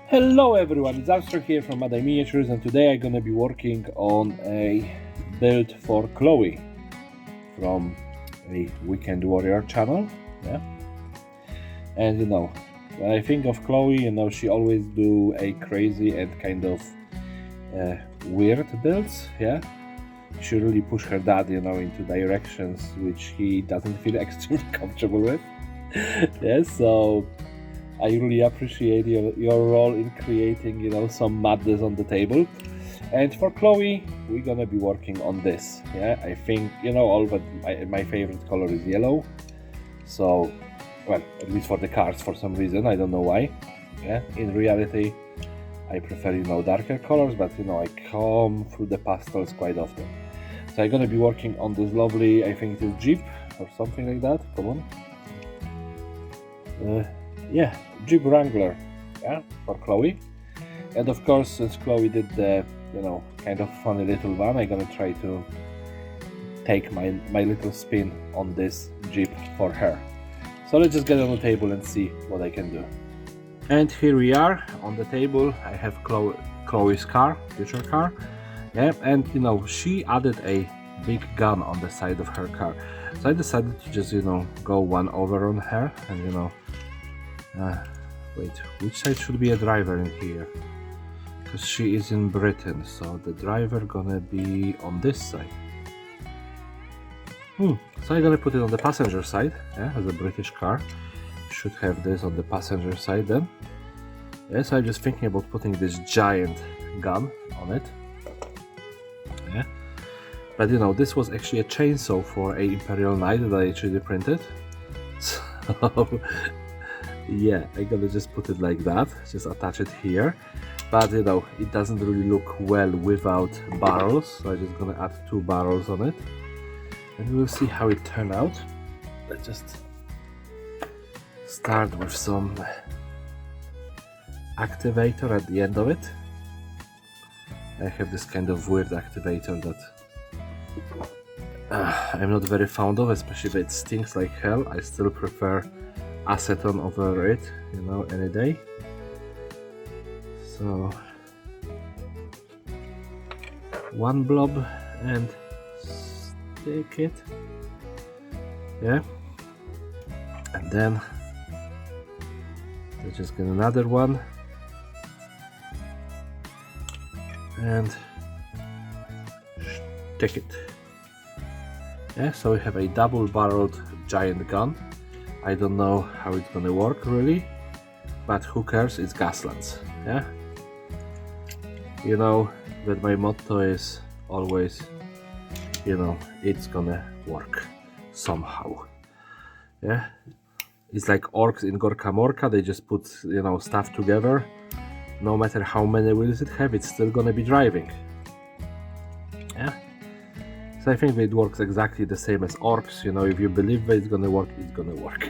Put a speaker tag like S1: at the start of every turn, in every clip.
S1: Hello everyone, it's Armstrong here from Mad Miniatures, and today I'm gonna be working on a build for Cloey from a Weekend Warrior channel. Yeah. And when I think of Cloey, she always do a crazy and kind of weird builds. Yeah. She really push her dad, into directions which he doesn't feel extremely comfortable with. Yeah, so I really appreciate your role in creating, some madness on the table. And for Cloey, we're gonna be working on this. Yeah, I think all but my favorite color is yellow. So, well, at least for the cards, for some reason, I don't know why. Yeah, in reality, I prefer darker colors, but I come through the pastels quite often. So I'm gonna be working on this lovely, I think it is Jeep or something like that. Come on. Yeah, Jeep Wrangler, yeah, for Cloey. And of course, since Cloey did the, kind of funny little one, I'm gonna try to take my little spin on this Jeep for her. So let's just get on the table and see what I can do. And here we are on the table. I have Cloey's car, future car. Yeah, and she added a big gun on the side of her car. So I decided to just, go one over on her and, wait, which side should be a driver in here? Because she is in Britain, so the driver gonna be on this side. So I'm gonna put it on the passenger side, yeah, as a British car. Should have this on the passenger side then. Yeah, so I'm just thinking about putting this giant gun on it. Yeah. But this was actually a chainsaw for a Imperial Knight that I actually printed. So yeah, I'm gonna just put it like that, just attach it here. But it doesn't really look well without barrels, so I'm just gonna add 2 barrels on it. And we'll see how it turned out. Let's just start with some activator at the end of it. I have this kind of weird activator that I'm not very fond of, especially if it stinks like hell. I still prefer acetone over it, any day. So 1 blob and stick it, yeah, and then let's just get another one and stick it. Yeah, so we have a double-barreled giant gun. I don't know how it's gonna work really, but who cares, it's Gaslands. Yeah, that my motto is always, it's gonna work somehow. Yeah, it's like orcs in Gorka Morka, they just put stuff together. No matter how many wheels it have, it's still gonna be driving. Yeah, so I think it works exactly the same as orcs. If you believe that it's gonna work, it's gonna work.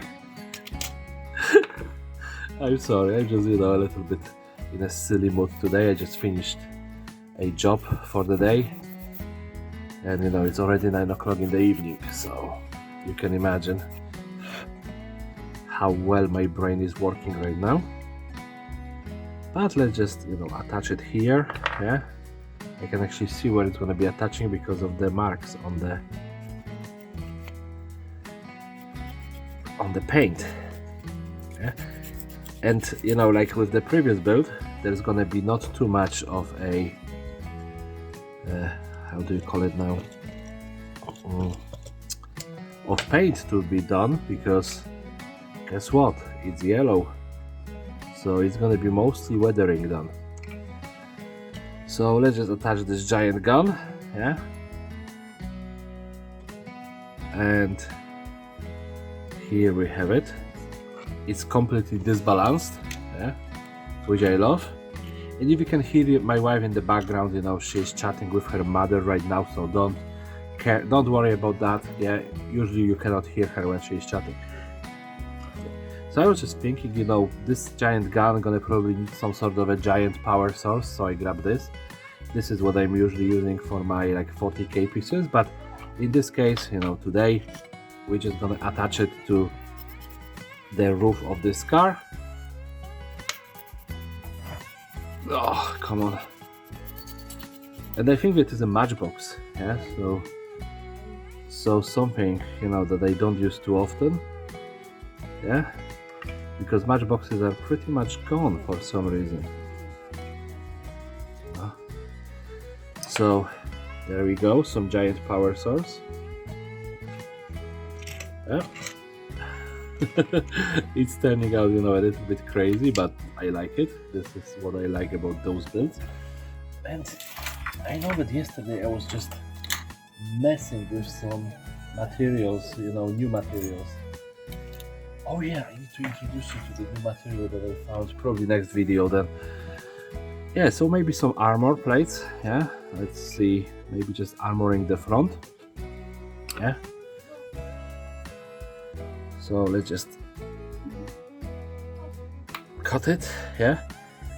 S1: I'm sorry, I'm just a little bit in a silly mood today. I just finished a job for the day, and it's already 9 o'clock in the evening, so you can imagine how well my brain is working right now. But let's just attach it here. Yeah, I can actually see where it's going to be attaching because of the marks on the paint. Yeah, and like with the previous build, there's gonna be not too much of a how do you call it now, of paint to be done, because guess what, it's yellow, so it's gonna be mostly weathering done. So let's just attach this giant gun, yeah, and here we have it. It's completely disbalanced, yeah, which I love. And if you can hear my wife in the background, she's chatting with her mother right now, so don't worry about that. Yeah, usually you cannot hear her when she's chatting. So I was just thinking, this giant gun gonna probably need some sort of a giant power source, so I grabbed this. This is what I'm usually using for my 40k pieces, but in this case, today we're just gonna attach it to the roof of this car. Oh, come on. And I think it is a matchbox, yeah, so something, you know, that I don't use too often, yeah, because matchboxes are pretty much gone for some reason. So there we go, some giant power source. Yeah. It's turning out, you know, a little bit crazy, but I like it. This is what I like about those builds. And I know that yesterday I was just messing with some materials, you know, new materials. Oh yeah, I need to introduce you to the new material that I found, probably next video then. Yeah, so maybe some armor plates, yeah, let's see, maybe just armoring the front, yeah. So let's just cut it, yeah.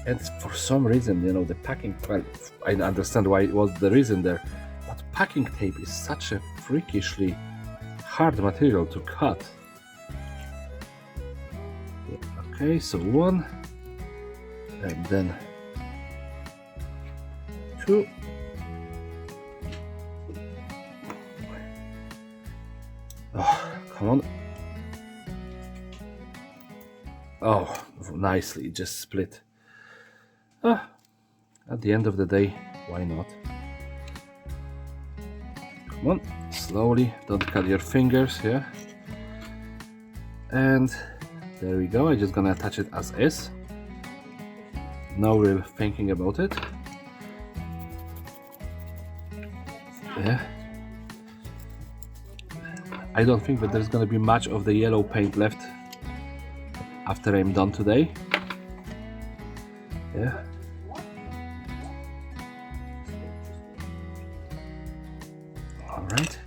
S1: And for some reason, you know, the packing, well, I understand why it was the reason there, but packing tape is such a freakishly hard material to cut. Okay, so one, and then two. Oh, come on. Oh, nicely, just split. At the end of the day, why not? Come on, slowly, don't cut your fingers, yeah? And there we go, I'm just gonna attach it as is. No real thinking about it. Yeah. I don't think that there's gonna be much of the yellow paint left after I'm done today. Yeah. All right.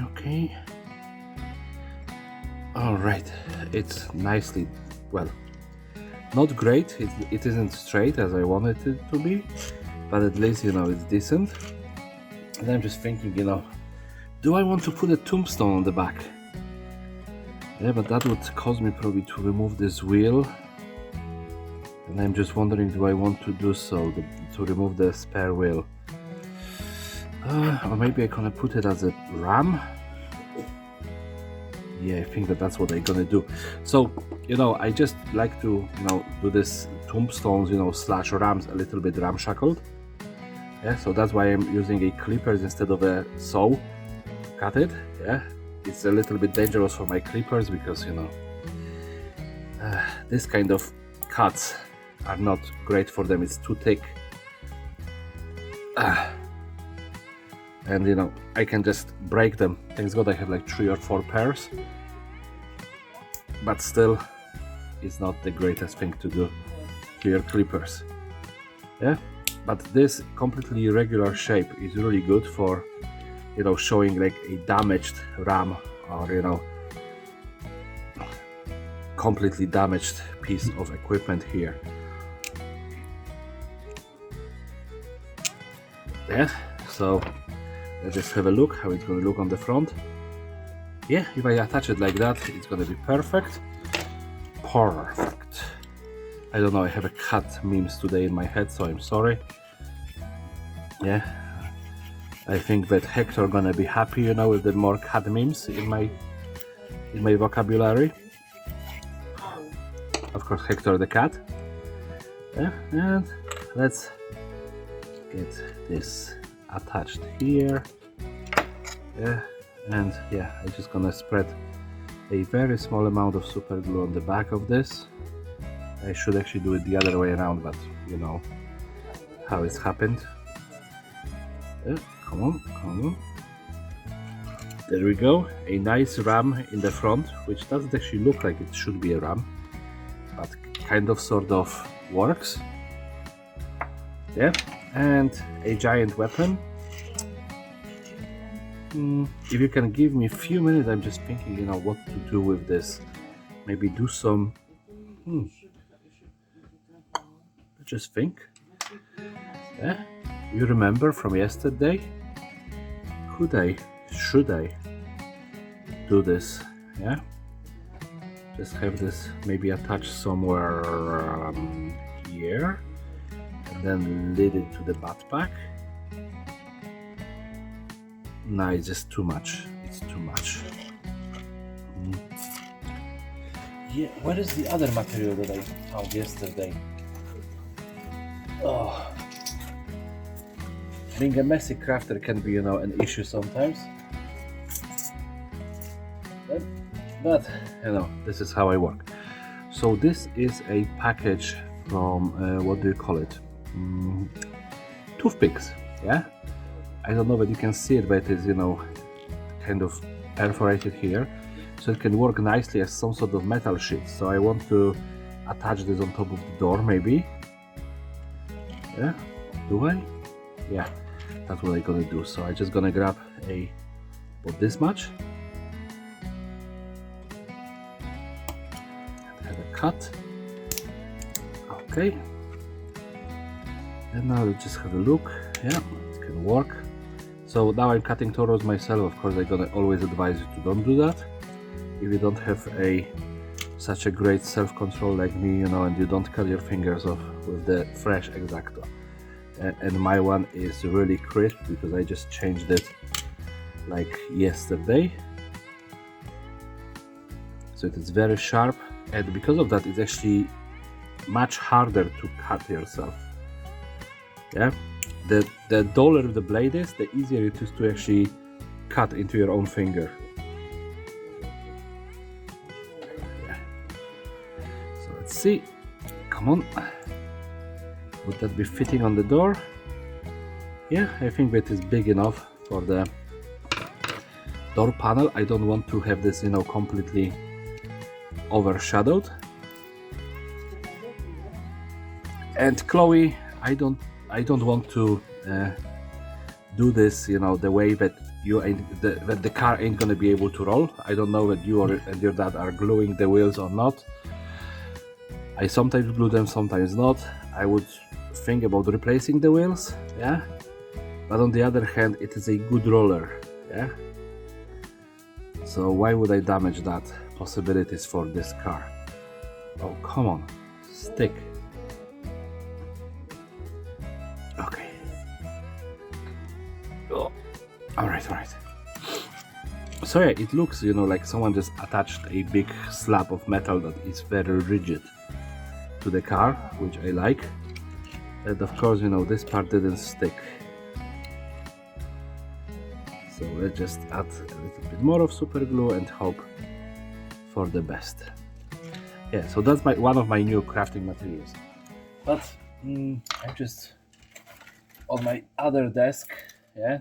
S1: Okay. All right. It's nicely, well, not great. It isn't straight as I wanted it to be, but at least, you know, it's decent. And I'm just thinking, you know, do I want to put a tombstone on the back? Yeah, but that would cause me probably to remove this wheel. And I'm just wondering, do I want to do so, to remove the spare wheel? Or maybe I'm gonna put it as a ram? Yeah, I think that's what I'm gonna do. So, you know, I just like to, you know, do this tombstones, you know, slash rams a little bit ramshackled. Yeah, so that's why I'm using a clippers instead of a saw. Cut it, yeah. It's a little bit dangerous for my clippers because, you know, this kind of cuts are not great for them. It's too thick. And you know, I can just break them. Thanks God I have like 3 or 4 pairs. But still, it's not the greatest thing to do to your clippers. Yeah, but this completely irregular shape is really good for, you know, showing like a damaged ram or, you know, completely damaged piece of equipment here. Yeah, so let's just have a look how it's going to look on the front. Yeah, if I attach it like that, it's going to be perfect. Perfect. I don't know, I have a cat memes today in my head, so I'm sorry. Yeah, I think that Hector gonna be happy, you know, with the more cat memes in my vocabulary. Of course, Hector the cat. Yeah, and let's get this attached here. Yeah, and yeah, I'm just gonna spread a very small amount of super glue on the back of this. I should actually do it the other way around, but you know how it's happened. Yeah, come on. There we go, a nice ram in the front, which doesn't actually look like it should be a ram, but kind of sort of works. Yeah, and a giant weapon. If you can give me a few minutes, I'm just thinking, you know, what to do with this. Maybe do some. Just think. Yeah, you remember from yesterday? Should I do this? Yeah, just have this maybe attached somewhere here, and then lead it to the backpack. No, it's just too much. It's too much. Yeah, where is the other material that I found yesterday? Oh, being a messy crafter can be, an issue sometimes. But this is how I work. So this is a package from what do you call it? Toothpicks. Yeah. I don't know that you can see it, but it is, kind of perforated here, so it can work nicely as some sort of metal sheet. So I want to attach this on top of the door, maybe. Yeah, do I? Yeah, that's what I'm gonna do. So I'm just gonna grab about this much, and have a cut. Okay, and now let's just have a look. Yeah, it can work. So now I'm cutting towards myself. Of course, I'm gonna always advise you to don't do that. If you don't have such a great self-control like me, and you don't cut your fingers off with the fresh X-Acto. And my one is really crisp because I just changed it like yesterday. So it is very sharp, and because of that, it's actually much harder to cut yourself. Yeah. The duller the blade is, the easier it is to actually cut into your own finger. Yeah. So let's see. Come on. Would that be fitting on the door? Yeah, I think that is big enough for the door panel. I don't want to have this, completely overshadowed. And Cloey, I don't want to do this, the way that that the car ain't gonna be able to roll. I don't know that you and your dad are gluing the wheels or not. I sometimes glue them, sometimes not. I would think about replacing the wheels, yeah. But on the other hand, it is a good roller, yeah. So why would I damage that possibilities for this car? Oh, come on, stick. Okay. Oh. All right. So yeah, it looks, like someone just attached a big slab of metal that is very rigid to the car, which I like. And of course, this part didn't stick. So let's just add a little bit more of super glue and hope for the best. Yeah, so that's one of my new crafting materials. But I'm just on my other desk, yeah,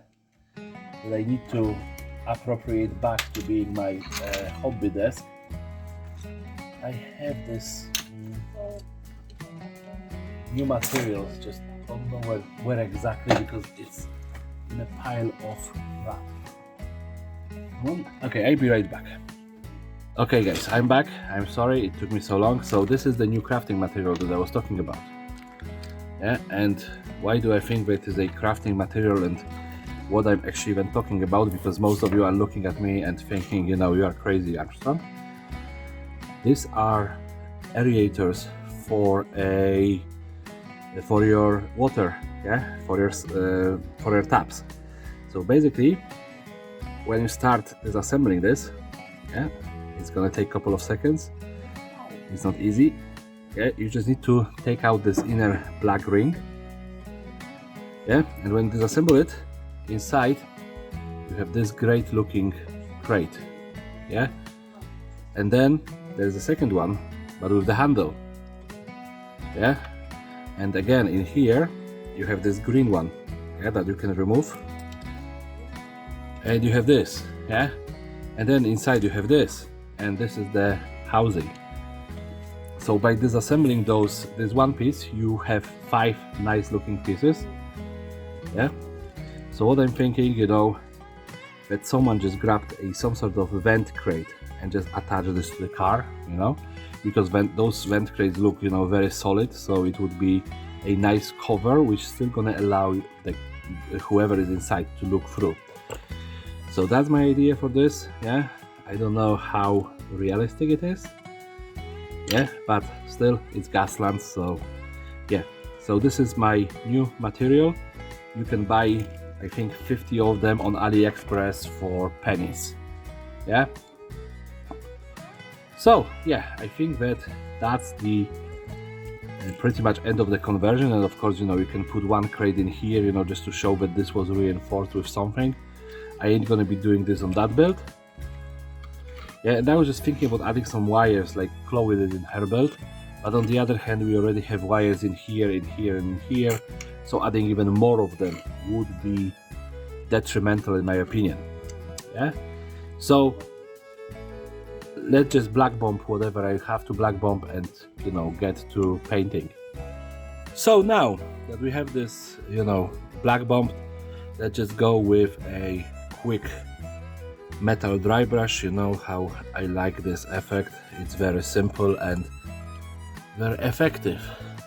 S1: that I need to appropriate back to being my hobby desk. I have this new materials, just don't know where exactly, because it's in a pile of crap. Okay, I'll be right back. Okay guys, I'm back. I'm sorry it took me so long. So this is the new crafting material that I was talking about. Yeah, and why do I think that it is a crafting material and what I'm actually even talking about? Because most of you are looking at me and thinking, you are crazy, Armstrong. These are aerators for your water, yeah, for your taps. So basically, when you start disassembling this, yeah, it's gonna take a couple of seconds. It's not easy. Yeah, you just need to take out this inner black ring. Yeah, and when you disassemble it, inside you have this great looking crate. Yeah, and then there's a second one, but with the handle. Yeah, and again in here you have this green one, yeah, that you can remove, and you have this, yeah, and then inside you have this, and this is the housing. So by disassembling this one piece, you have 5 nice looking pieces. Yeah. So what I'm thinking, that someone just grabbed some sort of vent crate and just attached this to the car, because those vent crates look, very solid. So it would be a nice cover, which is still gonna allow whoever is inside to look through. So that's my idea for this. Yeah, I don't know how realistic it is, yeah, but still it's Gaslands, so yeah. So this is my new material. You can buy, I think, 50 of them on AliExpress for pennies. Yeah. So yeah, I think that's the pretty much end of the conversion. And of course, you can put one crate in here, just to show that this was reinforced with something. I ain't gonna be doing this on that build. Yeah, and I was just thinking about adding some wires like Cloey did in her build, but on the other hand, we already have wires in here, and in here, so adding even more of them would be detrimental in my opinion. Yeah, so let's just black bomb whatever I have to black bomb and get to painting. So now that we have this black bomb, let's just go with a quick metal dry brush. You know how I like this effect. It's very simple and very effective.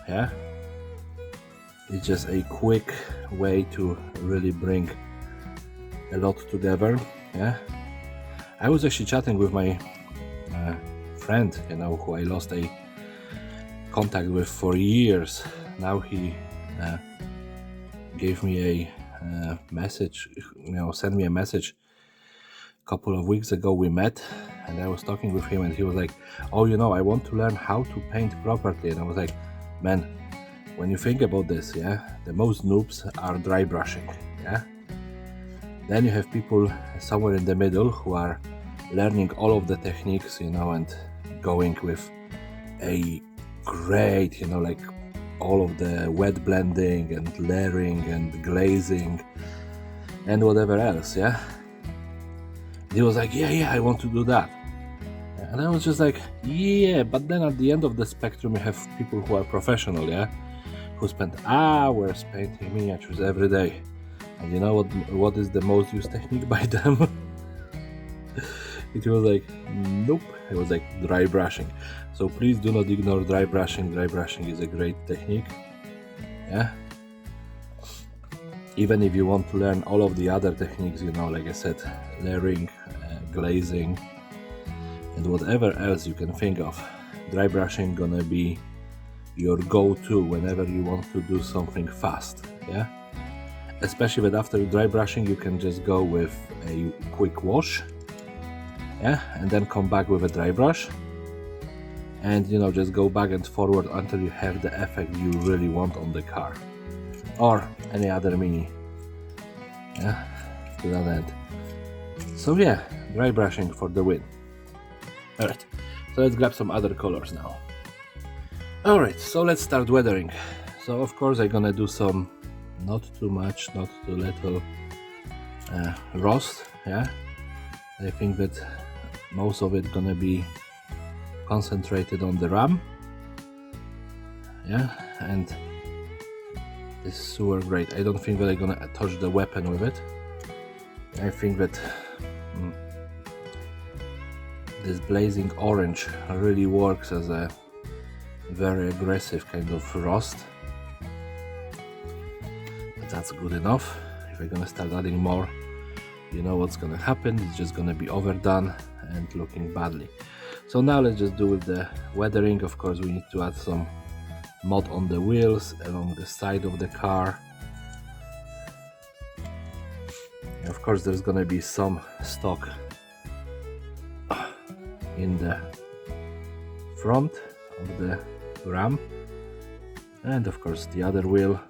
S1: Yeah, it's just a quick way to really bring a lot together. Yeah, I was actually chatting with my friend, who I lost a contact with for years. Now he gave me a message, sent me a message a couple of weeks ago. We met and I was talking with him and he was like, oh, I want to learn how to paint properly. And I was like, man, when you think about this, yeah, the most noobs are dry brushing. Yeah, then you have people somewhere in the middle who are learning all of the techniques, and going with a great, like all of the wet blending and layering and glazing and whatever else. Yeah, and he was like, yeah, I want to do that. And I was just like, yeah, but then at the end of the spectrum you have people who are professional, yeah, who spend hours painting miniatures every day. And you know what is the most used technique by them? It was like, nope, it was like dry brushing. So please do not ignore dry brushing. Dry brushing is a great technique. Yeah, even if you want to learn all of the other techniques, like I said, layering, glazing and whatever else you can think of, dry brushing gonna be your go-to whenever you want to do something fast. Yeah, especially that after dry brushing you can just go with a quick wash. Yeah, and then come back with a dry brush and just go back and forward until you have the effect you really want on the car or any other mini, yeah, to that end. So yeah, dry brushing for the win. Alright, so let's grab some other colors now. Alright, so let's start weathering. So of course I'm gonna do some, not too much, not too little, rust. Yeah, I think that most of it gonna be concentrated on the ram. Yeah, and this is super great. I don't think that I'm gonna touch the weapon with it. I think that this blazing orange really works as a very aggressive kind of rust. But that's good enough. If I'm gonna start adding more, you know what's gonna happen. It's just gonna be overdone and looking badly. So now let's just do with the weathering. Of course we need to add some mud on the wheels along the side of the car. And of course there's gonna be some stock in the front of the ram and of course the other wheel.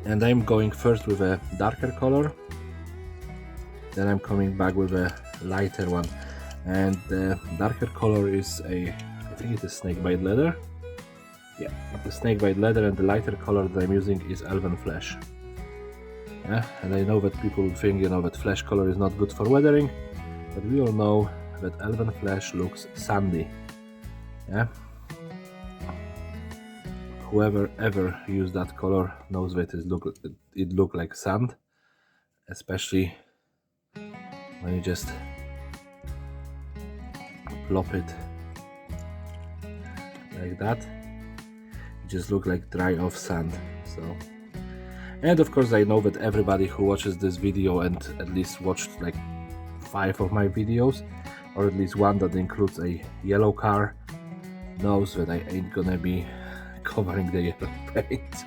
S1: And I'm going first with a darker color, then I'm coming back with a lighter one, and the darker color is I think it is snakebite leather. Yeah, the snakebite leather, and the lighter color that I'm using is elven flesh. Yeah, and I know that people think that flesh color is not good for weathering, but we all know that elven flesh looks sandy. Yeah, whoever ever used that color knows that it look like sand, especially when you just plop it like that. It just look like dry off sand. So And of course I know that everybody who watches this video and at least watched like 5 of my videos, or at least one that includes a yellow car, knows that I ain't gonna be covering the yellow paint.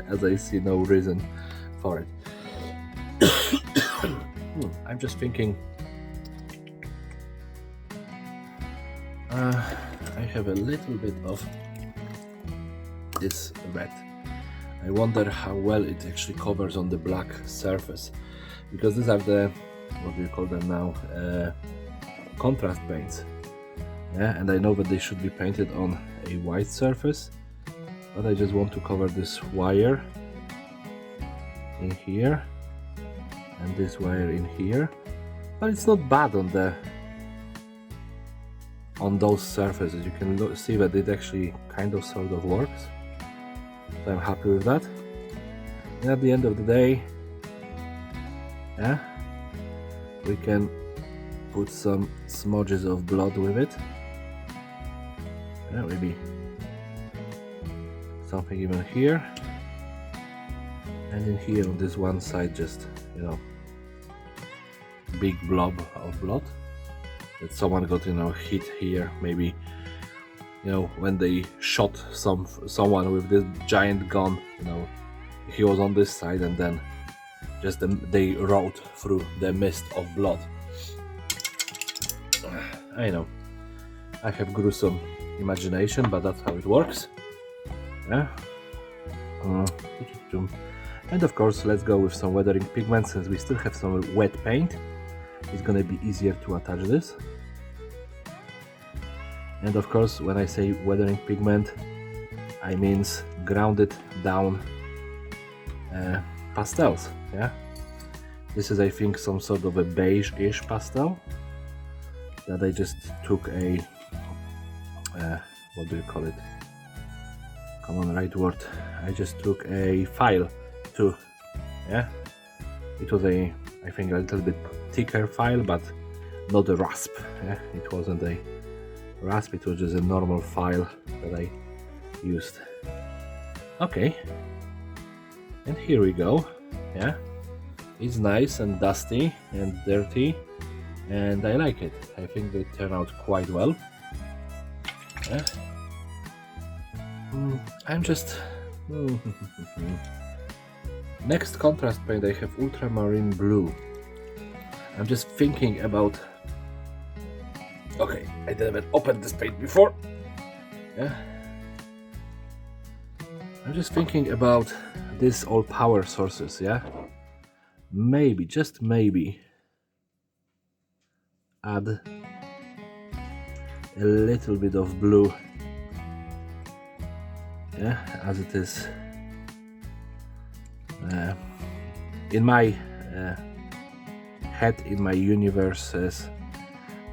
S1: As I see no reason for it. I'm just thinking, I have a little bit of this red. I wonder how well it actually covers on the black surface, because these are the, what do you call them now, contrast paints. Yeah, and I know that they should be painted on a white surface, but I just want to cover this wire in here and this wire in here, but it's not bad on those surfaces. You can see that it actually kind of sort of works, so I'm happy with that. And at the end of the day, yeah, we can put some smudges of blood with it. Yeah, maybe something even here, and in here on this one side, just, you know, big blob of blood that someone got, you know, hit here. Maybe, you know, when they shot someone with this giant gun, you know, he was on this side, and then just they rode through the mist of blood. I know I have gruesome imagination, but that's how it works. Yeah. And of course, let's go with some weathering pigment. Since we still have some wet paint, it's gonna be easier to attach this. And of course, when I say weathering pigment, I mean grounded down pastels. Yeah, this is, I think, some sort of a beige-ish pastel that I just took a what do you call it? Come on, right word. I just took a file too. Yeah, it was a, I think, a little bit thicker file, but not a rasp. Yeah, it wasn't a rasp, it was just a normal file that I used. Okay, and here we go. Yeah, it's nice and dusty and dirty, and I like it. I think they turn out quite well. Yeah. I'm just next contrast paint, I have ultramarine blue. I'm just thinking about, okay, I didn't open this paint before. Yeah, I'm just thinking about this all power sources. Yeah, maybe, just maybe, add a little bit of blue. Yeah, as it is in my head, in my universe,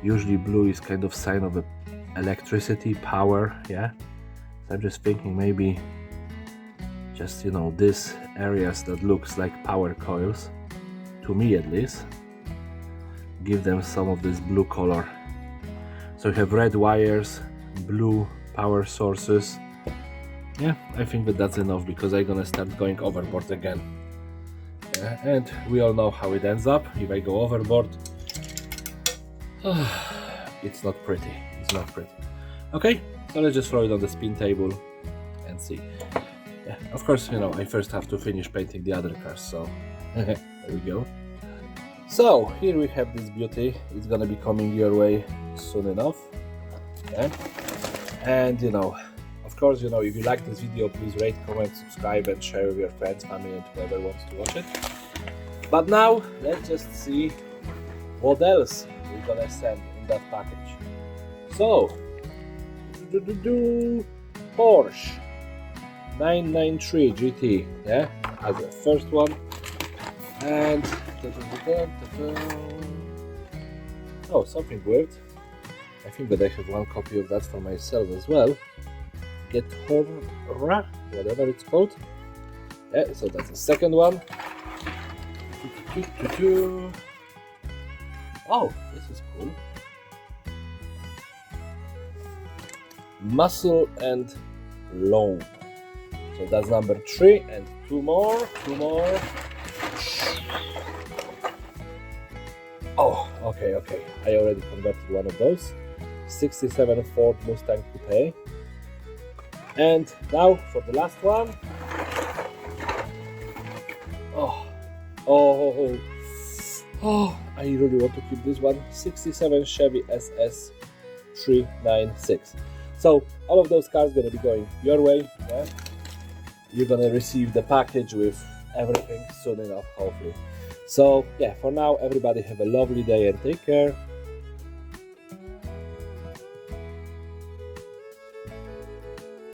S1: usually blue is kind of sign of electricity, power. Yeah, so I'm just thinking maybe just, you know, these areas that looks like power coils, to me at least, give them some of this blue color. So you have red wires, blue power sources. Yeah, I think that that's enough, because I'm gonna start going overboard again. And we all know how it ends up. If I go overboard, it's not pretty. It's not pretty. Okay, so let's just throw it on the spin table and see. Yeah, of course, you know, I first have to finish painting the other cars, so there we go. So here we have this beauty. It's gonna be coming your way soon enough. Yeah, and you know, of course, you know, if you like this video, please rate, comment, subscribe, and share with your friends, family, and whoever wants to watch it. But now, let's just see what else we're gonna send in that package. So, Porsche 993 GT, yeah, as the first one, and oh, something weird. I think that I have one copy of that for myself as well. Get Horror, whatever it's called. Yeah, so that's the second one. Oh, this is cool. Muscle and Loan. So that's number 3, and two more. Oh, okay. I already converted one of those. 67 Ford Mustang Coupe. And now for the last one. Oh, I really want to keep this one. 67 Chevy SS 396. So all of those cars gonna be going your way. Yeah? You're gonna receive the package with everything soon enough, hopefully. So yeah, for now, everybody have a lovely day and take care.